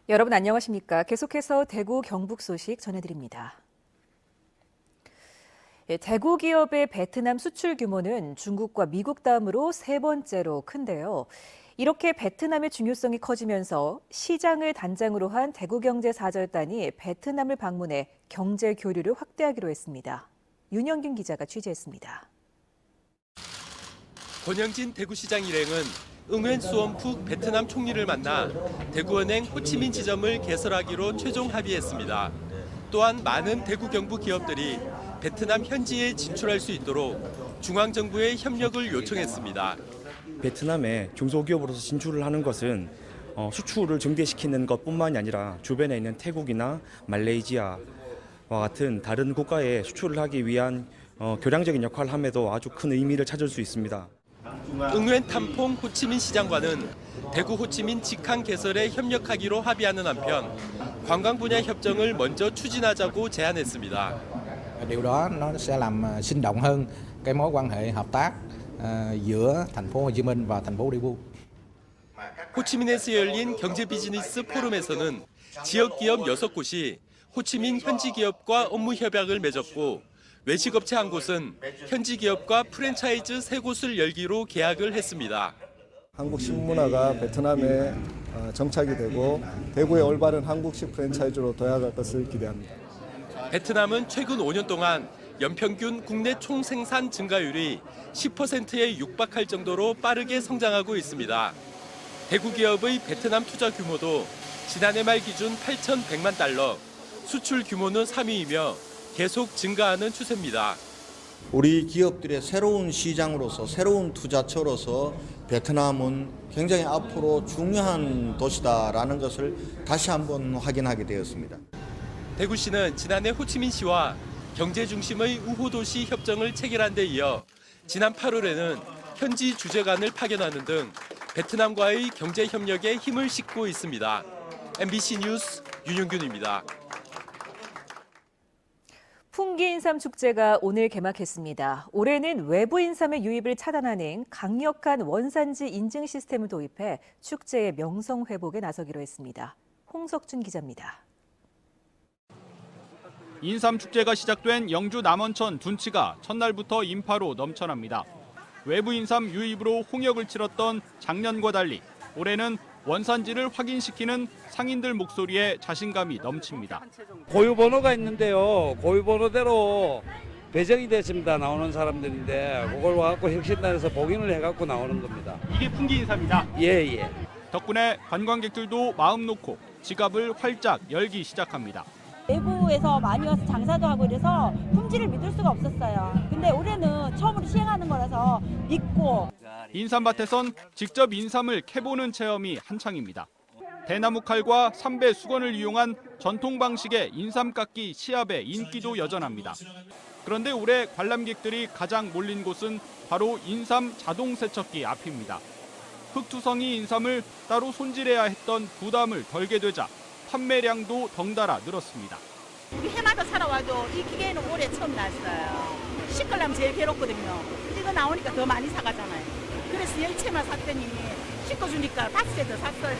여러분 안녕하십니까? 계속해서 대구 경북 소식 전해드립니다. 대구 기업의 베트남 수출 규모는 중국과 미국 다음으로 세 번째로 큰데요. 이렇게 베트남의 중요성이 커지면서 시장을 단장으로 한 대구경제사절단이 베트남을 방문해 경제 교류를 확대하기로 했습니다. 윤영균 기자가 취재했습니다. 권영진 대구시장 일행은 응웬 수원푹 베트남 총리를 만나 대구은행 호치민 지점을 개설하기로 최종 합의했습니다. 또한 많은 대구 경북 기업들이 베트남 현지에 진출할 수 있도록 중앙정부의 협력을 요청했습니다. 베트남에 중소기업으로서 진출을 하는 것은 수출을 증대시키는 것뿐만이 아니라 주변에 있는 태국이나 말레이시아와 같은 다른 국가에 수출을 하기 위한 교량적인 역할을 함에도 아주 큰 의미를 찾을 수 있습니다. 응웬 탐퐁 호치민 시장과는 대구 호치민 직항 개설에 협력하기로 합의하는 한편 관광 분야 협정을 먼저 추진하자고 제안했습니다. Điều đó nó sẽ làm sinh động hơn cái mối quan hệ hợp tác giữa thành phố Hồ Chí Minh và thành phố Daegu. 호치민에서 열린 경제 비즈니스 포럼에서는 지역 기업 6곳이 호치민 현지 기업과 업무 협약을 맺었고 외식업체 한 곳은 현지 기업과 프랜차이즈 3곳을 열기로 계약을 했습니다. 한국 식문화가 베트남에 정착이 되고 대구의 올바른 한국식 프랜차이즈로 도약할 것을 기대합니다. 베트남은 최근 5년 동안 연평균 국내 총생산 증가율이 10%에 육박할 정도로 빠르게 성장하고 있습니다. 대구 기업의 베트남 투자 규모도 지난해 말 기준 8,100만 달러, 수출 규모는 3위이며 계속 증가하는 추세입니다. 우리 기업들의 새로운 시장으로서 새로운 투자처로서 베트남은 굉장히 앞으로 중요한 도시다라는 것을 다시 한번 확인하게 되었습니다. 대구시는 지난해 호치민시와 경제 중심의 우호도시 협정을 체결한 데 이어 지난 8월에는 현지 주재관을 파견하는 등 베트남과의 경제 협력에 힘을 싣고 있습니다. MBC 뉴스 윤영균입니다. 풍기 인삼 축제가 오늘 개막했습니다. 올해는 외부 인삼의 유입을 차단하는 강력한 원산지 인증 시스템을 도입해 축제의 명성 회복에 나서기로 했습니다. 홍석준 기자입니다. 인삼 축제가 시작된 영주 남원천 둔치가 첫날부터 인파로 넘쳐납니다. 외부 인삼 유입으로 홍역을 치렀던 작년과 달리 올해는 원산지를 확인시키는 상인들 목소리에 자신감이 넘칩니다. 고유번호가 있는데요. 고유번호대로 배정이 됐습니다. 나오는 사람들인데 그걸 와갖고 혁신단에서 복인을 해갖고 나오는 겁니다. 이게 풍기 인삼이다? 예. 덕분에 관광객들도 마음 놓고 지갑을 활짝 열기 시작합니다. 내부에서 많이 와서 장사도 하고 이래서 품질을 믿을 수가 없었어요. 근데 올해는 처음으로 시행하는 거라서 믿고. 인삼밭에선 직접 인삼을 캐보는 체험이 한창입니다. 대나무 칼과 삼배 수건을 이용한 전통 방식의 인삼 깎기 시합의 인기도 여전합니다. 그런데 올해 관람객들이 가장 몰린 곳은 바로 인삼 자동 세척기 앞입니다. 흑투성이 인삼을 따로 손질해야 했던 부담을 덜게 되자 판매량도 덩달아 늘었습니다. 우리 해마다 살아와도 이 기계는 올해 처음 났어요. 시끌라면 제일 괴롭거든요. 이거 나오니까 더 많이 사가잖아요. 그래서 10채만 샀더니 씻어주니까 5채 더 샀어요.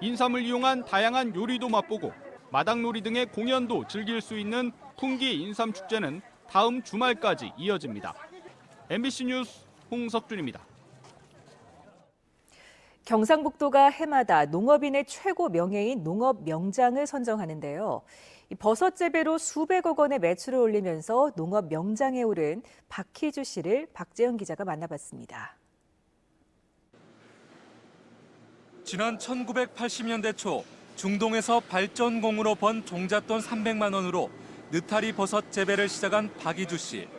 인삼을 이용한 다양한 요리도 맛보고 마당놀이 등의 공연도 즐길 수 있는 풍기 인삼축제는 다음 주말까지 이어집니다. MBC 뉴스 홍석준입니다. 경상북도가 해마다 농업인의 최고 명예인 농업명장을 선정하는데요. 버섯 재배로 수백억 원의 매출을 올리면서 농업명장에 오른 박희주 씨를 박재현 기자가 만나봤습니다. 지난 1980년대 초 중동에서 발전공으로 번 종잣돈 300만 원으로 느타리 버섯 재배를 시작한 박희주 씨.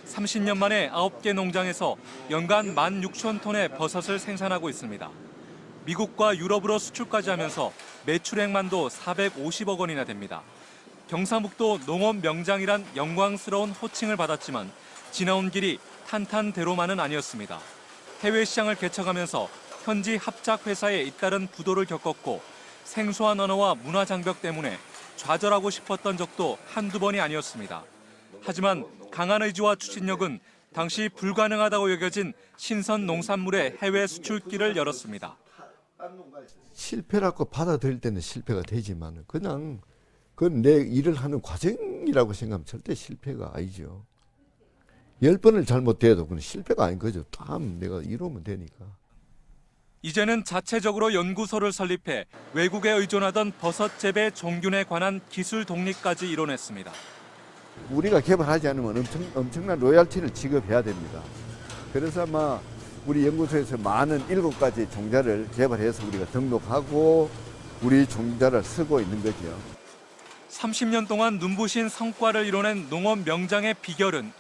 30년 만에 9개 농장에서 연간 16,000톤의 버섯을 생산하고 있습니다. 미국과 유럽으로 수출까지 하면서 매출액만도 450억 원이나 됩니다. 경상북도 농업명장이란 영광스러운 호칭을 받았지만 지나온 길이 탄탄대로만은 아니었습니다. 해외 시장을 개척하면서 현지 합작회사에 잇따른 부도를 겪었고 생소한 언어와 문화 장벽 때문에 좌절하고 싶었던 적도 한두 번이 아니었습니다. 하지만 강한 의지와 추진력은 당시 불가능하다고 여겨진 신선 농산물의 해외 수출길을 열었습니다. 실패라고 받아들일 때는 실패가 되지만 그냥 그건 내 일을 하는 과정이라고 생각하면 절대 실패가 아니죠. 10번을 잘못돼도 그건 실패가 아닌 거죠. 다음 내가 이루면 되니까. 이제는 자체적으로 연구소를 설립해 외국에 의존하던 버섯 재배 종균에 관한 기술 독립까지 이뤄냈습니다. 우리가 개발하지 않으면 엄청난 로열티를 지급해야 됩니다. 그래서 아마 우리 연구소에서 많은 7가지 종자를 개발해서 우리가 등록하고 우리 종자를 쓰고 있는 거죠. 30년 동안 눈부신 성과를 이뤄낸 농업 명장의 비결은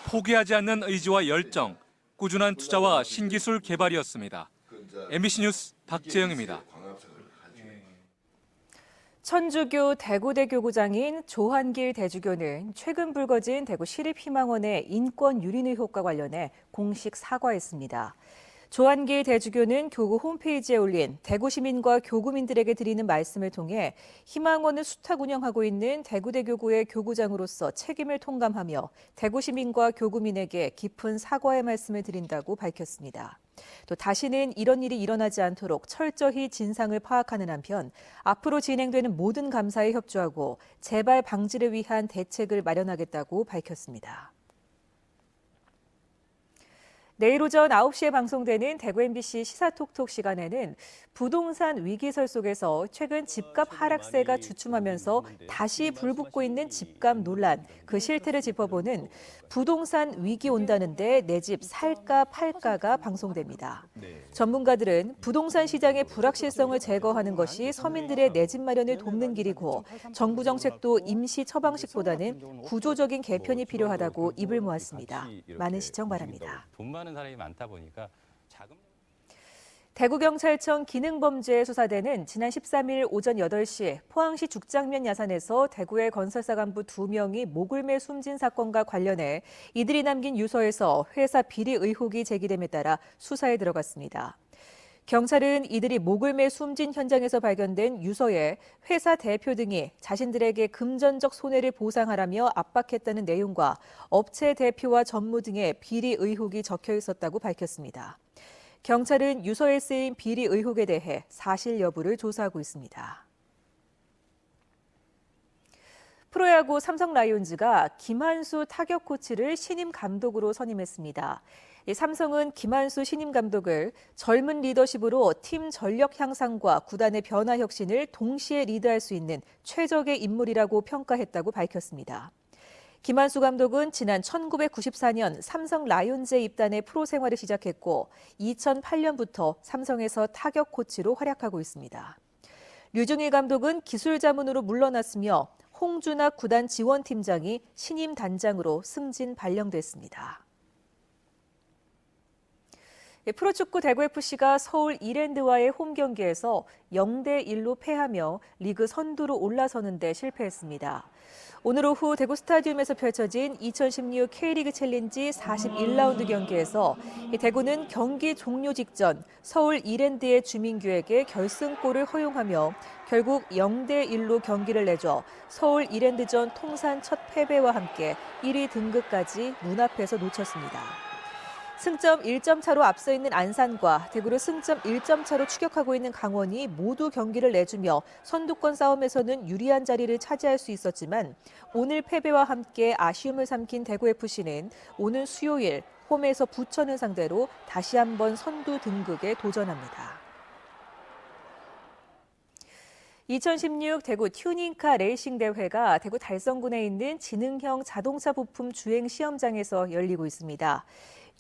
포기하지 않는 의지와 열정, 꾸준한 투자와 신기술 개발이었습니다. MBC 뉴스 박재영입니다. 천주교 대구대 교구장인 조한길 대주교는 최근 불거진 대구 시립희망원의 인권 유린 의혹과 관련해 공식 사과했습니다. 조한길 대주교는 교구 홈페이지에 올린 대구 시민과 교구민들에게 드리는 말씀을 통해 희망원을 수탁 운영하고 있는 대구대 교구의 교구장으로서 책임을 통감하며 대구 시민과 교구민에게 깊은 사과의 말씀을 드린다고 밝혔습니다. 또 다시는 이런 일이 일어나지 않도록 철저히 진상을 파악하는 한편 앞으로 진행되는 모든 감사에 협조하고 재발 방지를 위한 대책을 마련하겠다고 밝혔습니다. 내일 오전 9시에 방송되는 대구 MBC 시사톡톡 시간에는 부동산 위기설 속에서 최근 집값 하락세가 주춤하면서 다시 불붙고 있는 집값 논란, 그 실태를 짚어보는 부동산 위기 온다는데 내 집 살까 팔까가 방송됩니다. 전문가들은 부동산 시장의 불확실성을 제거하는 것이 서민들의 내 집 마련을 돕는 길이고 정부 정책도 임시 처방식보다는 구조적인 개편이 필요하다고 입을 모았습니다. 많은 시청 바랍니다. 돈 많은 사람이 많다 보니까 대구경찰청 기능범죄 수사대는 지난 13일 오전 8시 포항시 죽장면 야산에서 대구의 건설사 간부 2명이 목을 숨진 사건과 관련해 이들이 남긴 유서에서 회사 비리 의혹이 제기됨에 따라 수사에 들어갔습니다. 경찰은 이들이 목을 숨진 현장에서 발견된 유서에 회사 대표 등이 자신들에게 금전적 손해를 보상하라며 압박했다는 내용과 업체 대표와 전무 등의 비리 의혹이 적혀 있었다고 밝혔습니다. 경찰은 유서에 쓰인 비리 의혹에 대해 사실 여부를 조사하고 있습니다. 프로야구 삼성 라이온즈가 김한수 타격 코치를 신임 감독으로 선임했습니다. 삼성은 김한수 신임 감독을 젊은 리더십으로 팀 전력 향상과 구단의 변화 혁신을 동시에 리드할 수 있는 최적의 인물이라고 평가했다고 밝혔습니다. 김한수 감독은 지난 1994년 삼성 라이온즈에 입단해 프로 생활을 시작했고 2008년부터 삼성에서 타격 코치로 활약하고 있습니다. 류중일 감독은 기술 자문으로 물러났으며 홍준학 구단 지원팀장이 신임 단장으로 승진 발령됐습니다. 프로축구 대구FC가 서울 이랜드와의 홈 경기에서 0대1로 패하며 리그 선두로 올라서는 데 실패했습니다. 오늘 오후 대구 스타디움에서 펼쳐진 2016 K리그 챌린지 41라운드 경기에서 대구는 경기 종료 직전 서울 이랜드의 주민규에게 결승골을 허용하며 결국 0대1로 경기를 내줘 서울 이랜드전 통산 첫 패배와 함께 1위 등극까지 눈앞에서 놓쳤습니다. 승점 1점 차로 앞서 있는 안산과 대구를 승점 1점 차로 추격하고 있는 강원이 모두 경기를 내주며 선두권 싸움에서는 유리한 자리를 차지할 수 있었지만 오늘 패배와 함께 아쉬움을 삼킨 대구FC는 오는 수요일 홈에서 부천을 상대로 다시 한번 선두 등극에 도전합니다. 2016 대구 튜닝카 레이싱 대회가 대구 달성군에 있는 지능형 자동차 부품 주행 시험장에서 열리고 있습니다.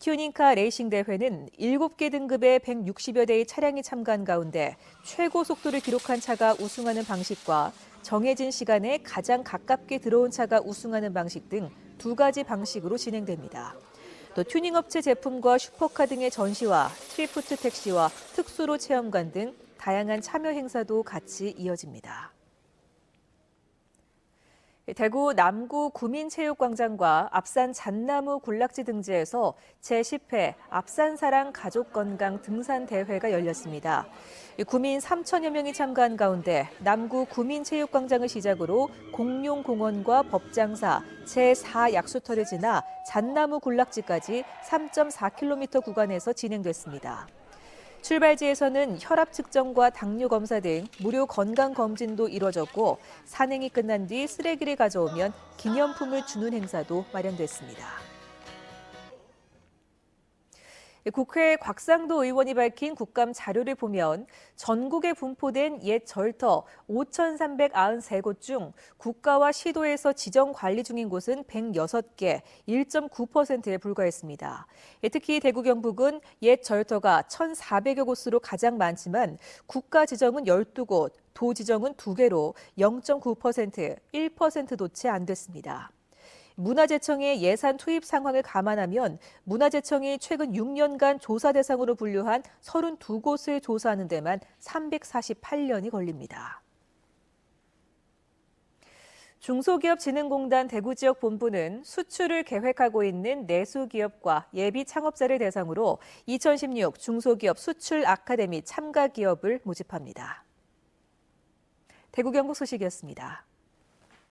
튜닝카 레이싱 대회는 7개 등급의 160여 대의 차량이 참가한 가운데 최고 속도를 기록한 차가 우승하는 방식과 정해진 시간에 가장 가깝게 들어온 차가 우승하는 방식 등 2가지 방식으로 진행됩니다. 또 튜닝업체 제품과 슈퍼카 등의 전시와 트리프트 택시와 특수로 체험관 등 다양한 참여 행사도 같이 이어집니다. 대구 남구 구민체육광장과 앞산 잣나무 군락지 등지에서 제10회 앞산사랑 가족건강 등산대회가 열렸습니다. 구민 3천여 명이 참가한 가운데 남구 구민체육광장을 시작으로 공룡공원과 법장사, 제4약수터를 지나 잣나무 군락지까지 3.4km 구간에서 진행됐습니다. 출발지에서는 혈압 측정과 당뇨 검사 등 무료 건강 검진도 이뤄졌고 산행이 끝난 뒤 쓰레기를 가져오면 기념품을 주는 행사도 마련됐습니다. 국회 곽상도 의원이 밝힌 국감 자료를 보면 전국에 분포된 옛 절터 5,393곳 중 국가와 시도에서 지정 관리 중인 곳은 106개, 1.9%에 불과했습니다. 특히 대구 경북은 옛 절터가 1,400여 곳으로 가장 많지만 국가 지정은 12곳, 도 지정은 2개로 0.9%, 1%도 채 안 됐습니다. 문화재청의 예산 투입 상황을 감안하면 문화재청이 최근 6년간 조사 대상으로 분류한 32곳을 조사하는 데만 348년이 걸립니다. 중소기업진흥공단 대구지역본부는 수출을 계획하고 있는 내수기업과 예비창업자를 대상으로 2016 중소기업 수출 아카데미 참가 기업을 모집합니다. 대구 경북 소식이었습니다.